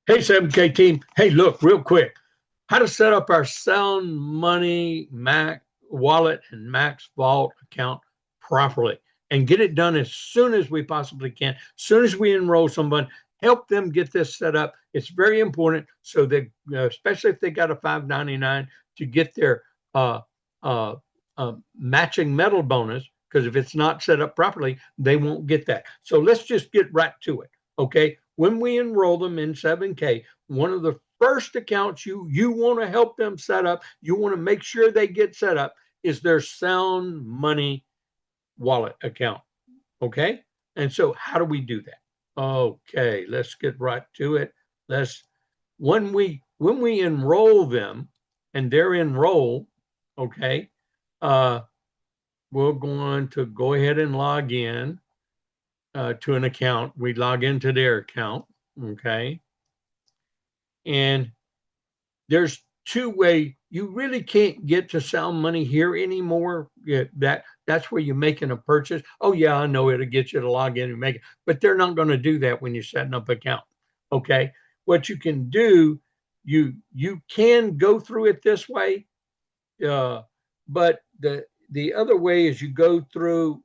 Hey, 7K team. Hey, look, real quick. How to set up our Sound Money Mac wallet and Max Vault account properly and get it done as soon as we possibly can. As soon as we enroll someone, help them get this set up. It's very important so that, especially if they got a 599, to get their uh, uh, matching metal bonus. Because if it's not set up properly, they won't get that. So let's just get right to it. Okay, when we enroll them in 7K, one of the first accounts you want to help them set up, you want to make sure they get set up, is their Sound Money wallet account. Okay, and so how do we do that? Okay, let's get right to it. Let's when we enroll them and they're enrolled, okay, uh, we're going to go ahead and log in to an account. We log into their account, okay, and there's two-way. You really can't get to Sound Money here anymore. Yeah, that's where you're making a purchase. Oh yeah, I know it'll get you to log in and make it, but they're not going to do that when you're setting up an account. Okay, what you can do, you can go through it this way, uh, but the other way is you go through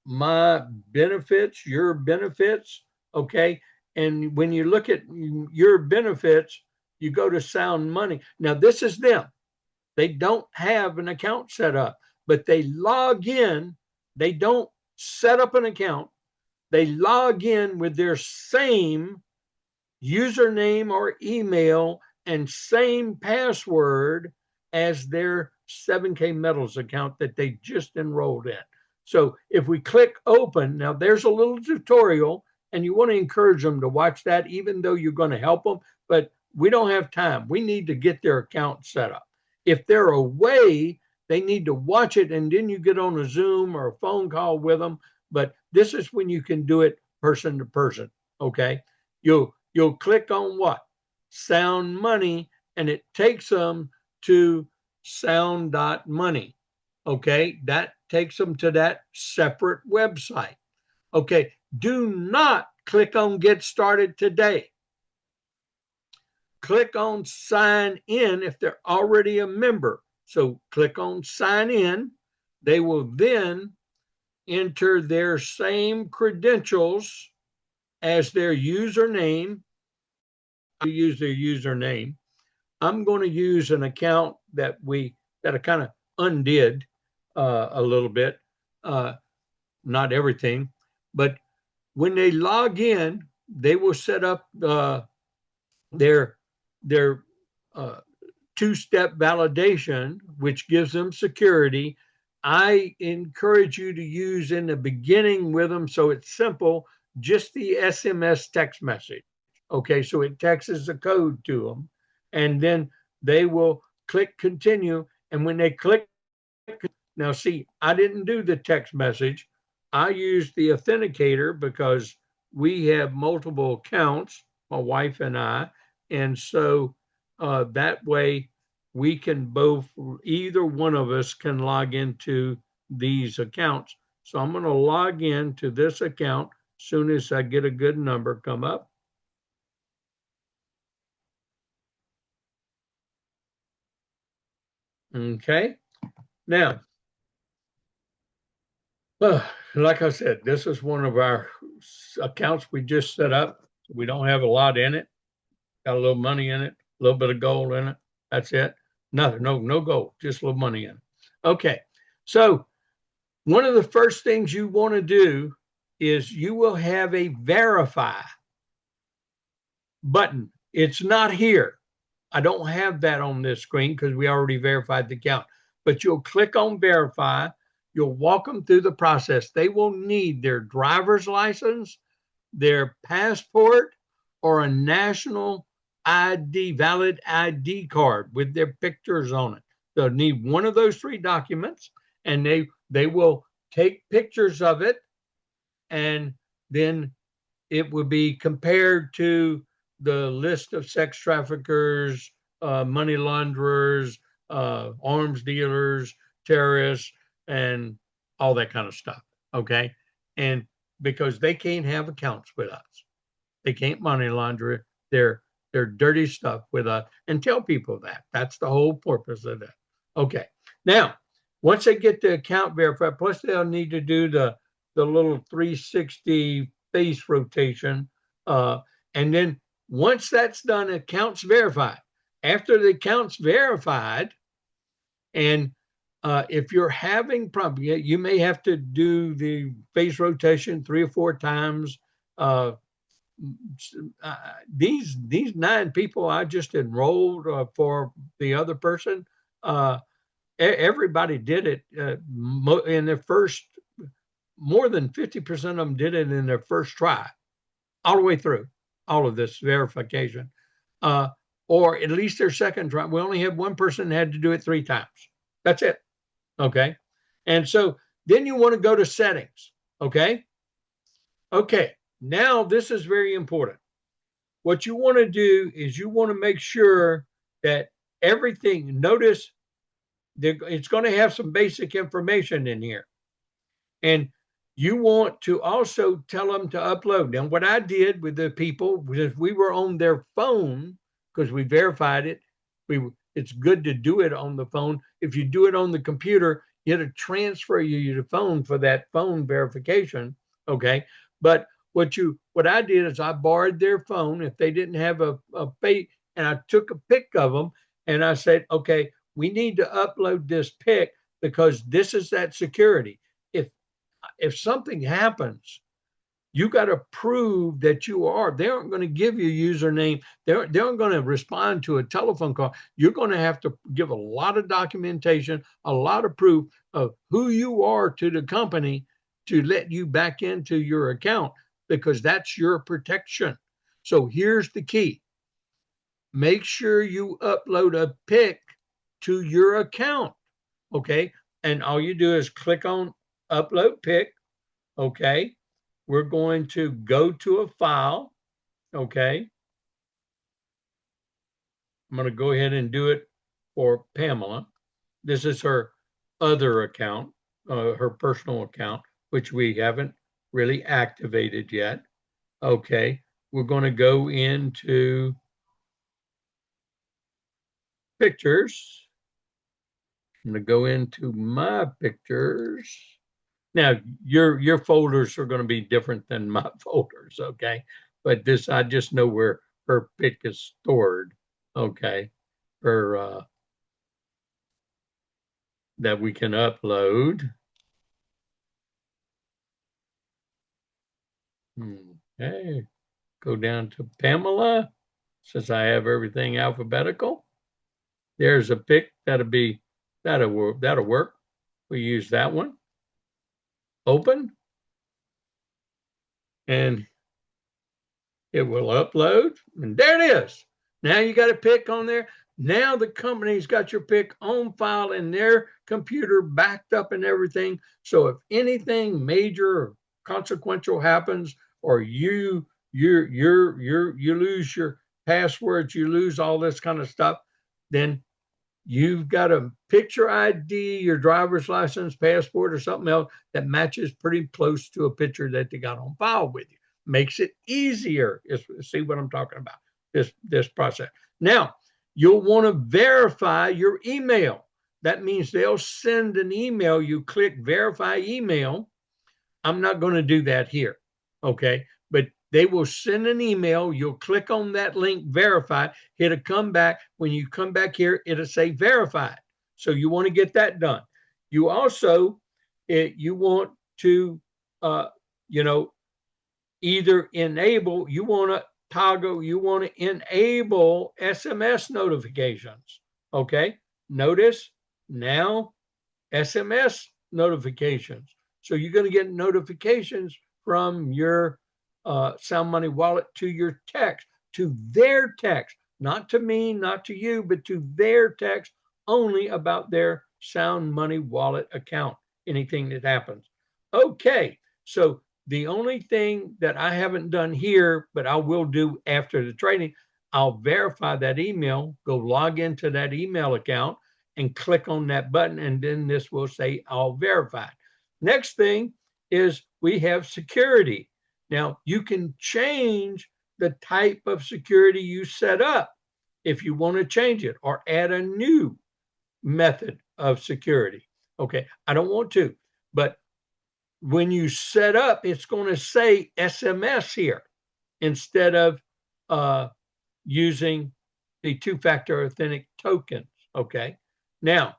my benefits, your benefits, okay? And when you look at your benefits, you go to Sound Money. Now, this is them. They don't have an account set up, but they log in. They don't set up an account. They log in with their same username or email and same password as their 7K Metals account that they just enrolled in. So if we click open, now there's a little tutorial, and you want to encourage them to watch that, even though you're going to help them, but we don't have time. We need to get their account set up. If they're away, they need to watch it, and then you get on a Zoom or a phone call with them. But this is when you can do it person to person. Okay. You'll click on what? Sound Money, and it takes them to sound.money. Okay, that takes them to that separate website. Okay, do not click on Get Started Today. Click on Sign In if they're already a member. So click on Sign In. They will then enter their same credentials as their username. To use their username. I'm going to use an account that I kind of undid a little bit, uh, not everything, but when they log in, they will set up their their uh, two-step validation, which gives them security. I encourage you to use in the beginning with them, so it's simple, just the SMS text message. Okay, so it texts the code to them, and then they will click continue. And when they click, now see, I didn't do the text message. I used the authenticator because we have multiple accounts, my wife and I, and so that way we can both, either one of us can log into these accounts. So I'm going to log in to this account as soon as I get a good number come up. Okay. Now, like I said, this is one of our accounts we just set up. We don't have a lot in it. Got a little money in it, a little bit of gold in it. That's it. Nothing, no gold, just a little money in it. Okay. So one of the first things you want to do is you will have a verify button. It's not here. I don't have that on this screen because we already verified the account. But you'll click on verify. You'll walk them through the process. They will need their driver's license, their passport, or a national ID, valid ID card with their pictures on it. They'll need one of those three documents, and they will take pictures of it, and then it would be compared to the list of sex traffickers, money launderers, arms dealers, terrorists, and all that kind of stuff. Okay. And because they can't have accounts with us, they can't money launder it. their dirty stuff with us and tell people that. That's the whole purpose of that. Okay. Now, once they get the account verified, plus they'll need to do the little 360 face rotation. And then once that's done, account's verified. After the account's verified, and if you're having problems, you may have to do the face rotation 3 or 4 times. Uh, these 9 people I just enrolled for the other person, everybody did it in their first. More than 50% of them did it in their first try, all the way through all of this verification, or at least their second try. We only had one person that had to do it 3 times. That's it. Okay, and so then you want to go to settings. Okay. Now this is very important. What you want to do is you want to make sure that everything, notice it's going to have some basic information in here. And you want to also tell them to upload. Now, what I did with the people was we were on their phone because we verified it. It's good to do it on the phone. If you do it on the computer, it'll transfer you to the phone for that phone verification. Okay. But what I did is I borrowed their phone if they didn't have a fake, and I took a pic of them and I said, okay, we need to upload this pic because this is that security. If something happens, you got to prove that you are. They aren't going to give you a username. They aren't going to respond to a telephone call. You're going to have to give a lot of documentation, a lot of proof of who you are to the company to let you back into your account, because that's your protection. So here's the key. Make sure you upload a pic to your account. Okay. And all you do is click on upload pic. Okay. We're going to go to a file. Okay. I'm going to go ahead and do it for Pamela. This is her other account, her personal account, which we haven't really activated yet. Okay. We're going to go into pictures. I'm going to go into my pictures. Now, your folders are going to be different than my folders, okay? But this, I just know where her pic is stored, okay? Her that we can upload. Okay, go down to Pamela, since I have everything alphabetical. There's a pic that'll work. We use that one. Open, and it will upload, and there it is. Now you got a pic on there. Now the company's got your pic on file in their computer, backed up and everything. So if anything major or consequential happens, or you lose your passwords, you lose all this kind of stuff, then you've got a picture ID, your driver's license, passport, or something else that matches pretty close to a picture that they got on file with you. Makes it easier. See what I'm talking about, this process. Now, you'll want to verify your email. That means they'll send an email. You click verify email. I'm not going to do that here, okay? But they will send an email. You'll click on that link, verify. It'll come back. When you come back here, it'll say verified. So you want to get that done. You also, you want to, either enable, you want to toggle, you want to enable SMS notifications. Okay. Notice now SMS notifications. So you're going to get notifications from your Sound Money wallet to your text, to their text, not to me, not to you, but to their text, only about their Sound Money wallet account, anything that happens. Okay, so the only thing that I haven't done here, but I will do after the training, I'll verify that email, go log into that email account and click on that button, and then this will say all verified. Next thing is we have security. Now, you can change the type of security you set up if you want to change it or add a new method of security. Okay, I don't want to, but when you set up, it's going to say SMS here instead of uh, using the two-factor authentic tokens. Okay, now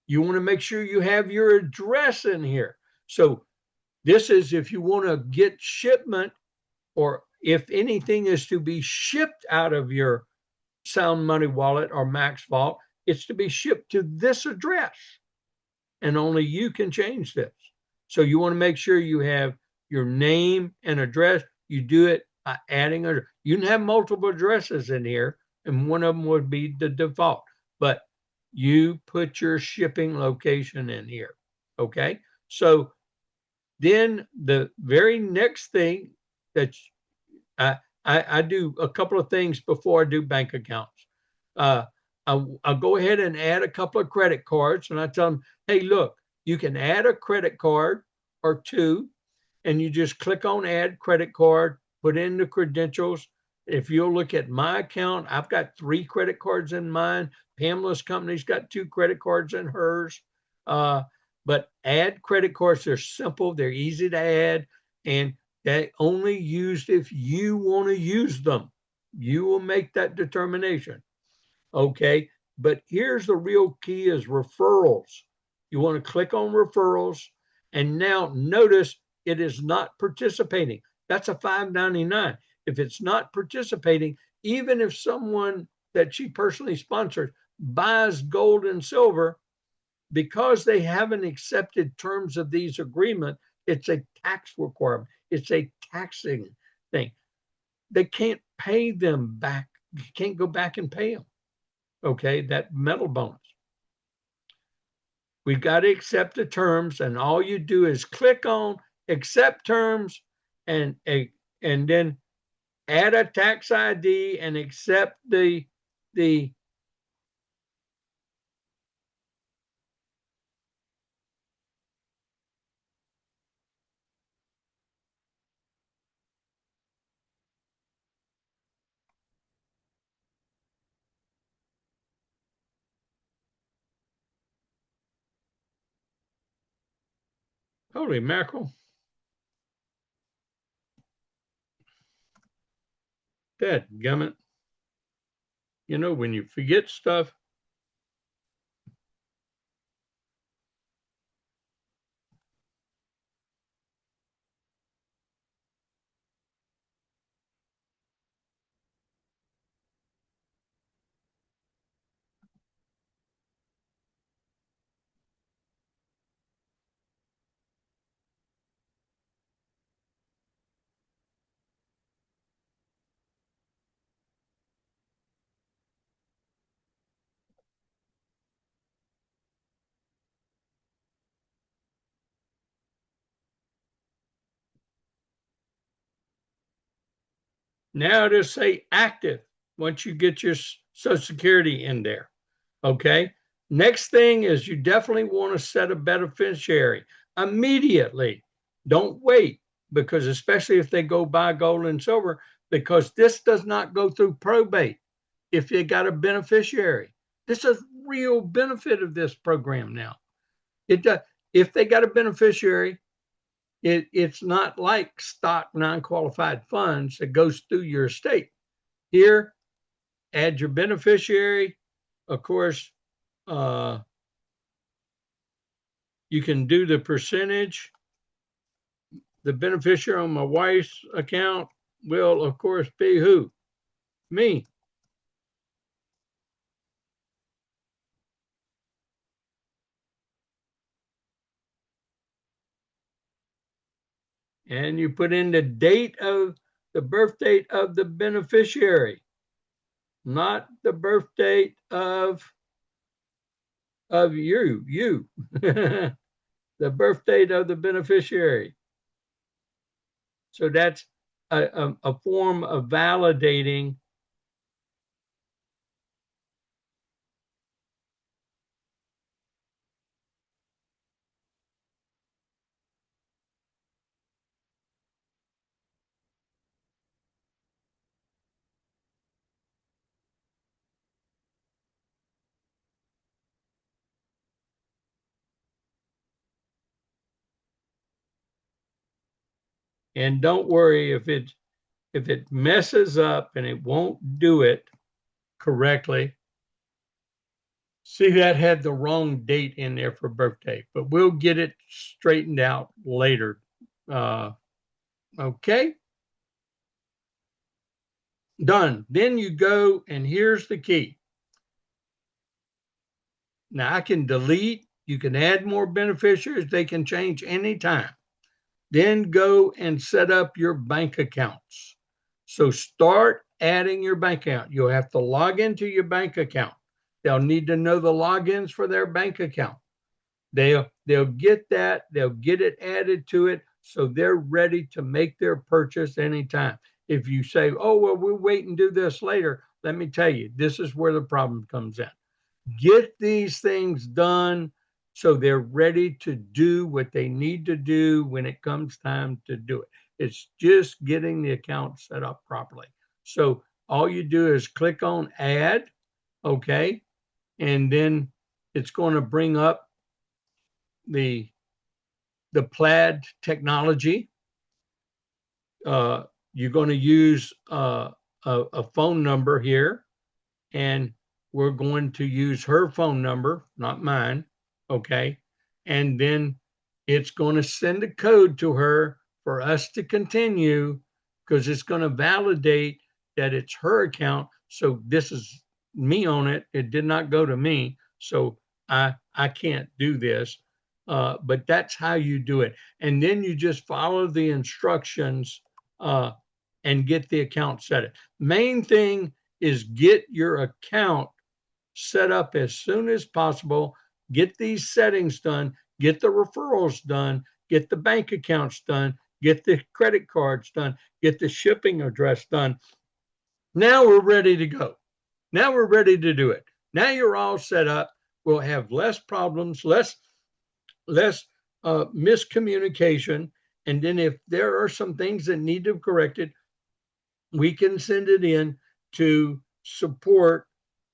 you want to make sure you have your address in here. So this is if you want to get shipment or if anything is to be shipped out of your Sound Money wallet or Max Vault, it's to be shipped to this address. And only you can change this. So you want to make sure you have your name and address. You do it by adding a, you can have multiple addresses in here, and one of them would be the default, but you put your shipping location in here. Okay. So then the very next thing that I do a couple of things before I do bank accounts. Uh, I'll go ahead and add a couple of credit cards, and I tell them, hey, look, you can add a credit card or two, and you just click on add credit card, put in the credentials. If you'll look at my account, I've got 3 credit cards in mine. Pamela's company's got 2 credit cards in hers. Uh, but add credit cards, they're simple, they're easy to add, and they only used if you want to use them. You will make that determination. Okay. But here's the real key is referrals. You want to click on referrals. And now notice it is not participating. That's a $5.99. If it's not participating, even if someone that she personally sponsors buys gold and silver, because they haven't accepted terms of these agreements, it's a tax requirement. It's a taxing thing. They can't pay them back. You can't go back and pay them. Okay, that metal bonus. We've got to accept the terms, and all you do is click on accept terms and then add a tax ID and accept the holy mackerel. That gummit. You know, when you forget stuff, now just say active once you get your Social Security in there. Okay. Next thing is you definitely want to set a beneficiary immediately. Don't wait because, especially if they go buy gold and silver, because this does not go through probate if you got a beneficiary. This is real benefit of this program now. It does. If they got a beneficiary, it's not like stock non-qualified funds that goes through your estate. Here, add your beneficiary. Of course, uh, you can do the percentage. The beneficiary on my wife's account will, of course, be who? Me. And you put in the date of the birth date of the beneficiary, not the birth date of you, the birth date of the beneficiary. So that's a form of validating. And don't worry if it messes up and it won't do it correctly. See, that had the wrong date in there for birthday, but we'll get it straightened out later. Okay, done. Then you go, and here's the key. Now I can delete, you can add more beneficiaries, they can change anytime. Then go and set up your bank accounts. So start adding your bank account. You'll have to log into your bank account. They'll need to know the logins for their bank account. They'll get that, they'll get it added to it, so they're ready to make their purchase anytime. If you say, oh, well, we'll wait and do this later, let me tell you, this is where the problem comes in. Get these things done so they're ready to do what they need to do when it comes time to do it. It's just getting the account set up properly. So all you do is click on add, okay, and then it's going to bring up the Plaid technology. You're going to use a phone number here, and we're going to use her phone number, not mine. Okay. And then it's going to send a code to her for us to continue, because it's going to validate that it's her account. So this is me on it. It did not go to me. So I can't do this. But that's how you do it. And then you just follow the instructions and get the account set up. Main thing is get your account set up as soon as possible. Get these settings done, get the referrals done, get the bank accounts done, get the credit cards done, get the shipping address done. Now we're ready to go. Now we're ready to do it. Now you're all set up. We'll have less problems, less miscommunication. And then if there are some things that need to be corrected, we can send it in to support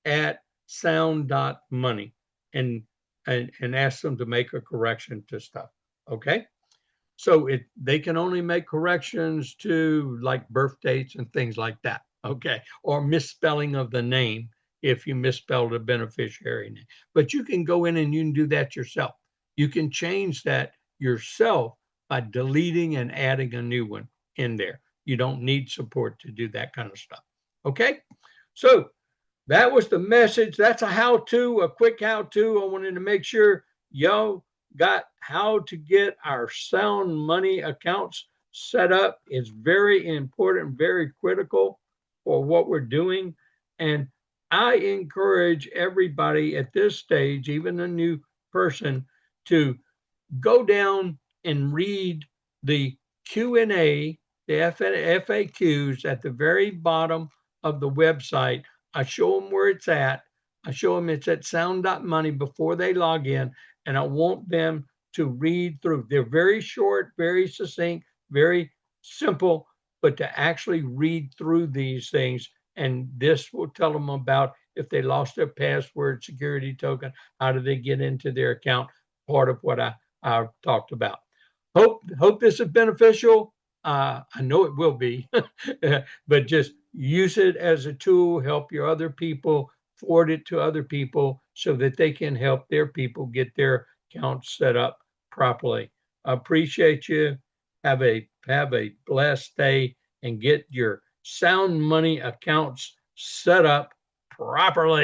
at sound.money and ask them to make a correction to stuff. Okay. So they can only make corrections to like birth dates and things like that. Okay. Or misspelling of the name if you misspelled a beneficiary name. But you can go in and you can do that yourself. You can change that yourself by deleting and adding a new one in there. You don't need support to do that kind of stuff. Okay. So that was the message. That's a how-to, a quick how-to. I wanted to make sure y'all got how to get our sound money accounts set up. It's very important, very critical for what we're doing. And I encourage everybody at this stage, even a new person, to go down and read the Q&A, the FAQs at the very bottom of the website. I show them where it's at. I show them it's at sound.money before they log in, and I want them to read through. They're very short, very succinct, very simple, but to actually read through these things. And this will tell them about if they lost their password, security token, how do they get into their account, part of what I talked about. Hope this is beneficial. I know it will be, but just use it as a tool, help your other people, forward it to other people so that they can help their people get their accounts set up properly. I appreciate you. Have a blessed day and get your sound money accounts set up properly.